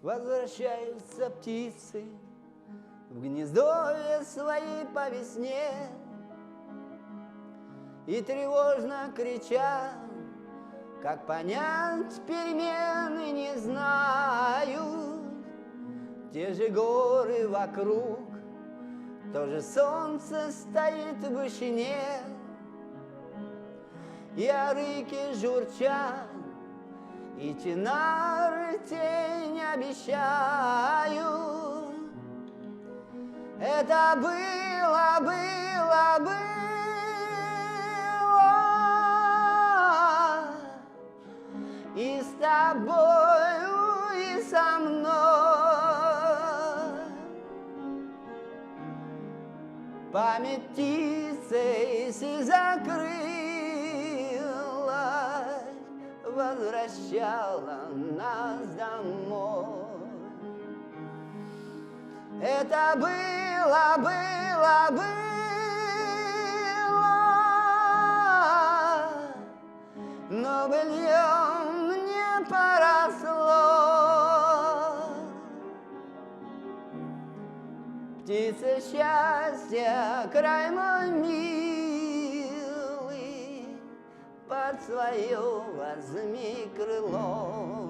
Возвращаются птицы в гнездовье свои по весне и тревожно кричат, как понять перемены не знают. Те же горы вокруг, то же солнце стоит в вышине, и арыки журчат, и чинары тень обещают. Это было, было, было, и с тобою, и со мной. Память птицей си закрылась, возвращала нас домой. Это было, было, было, но быльем не поросло. Птица счастья, край мой милый, под свое возьми крыло.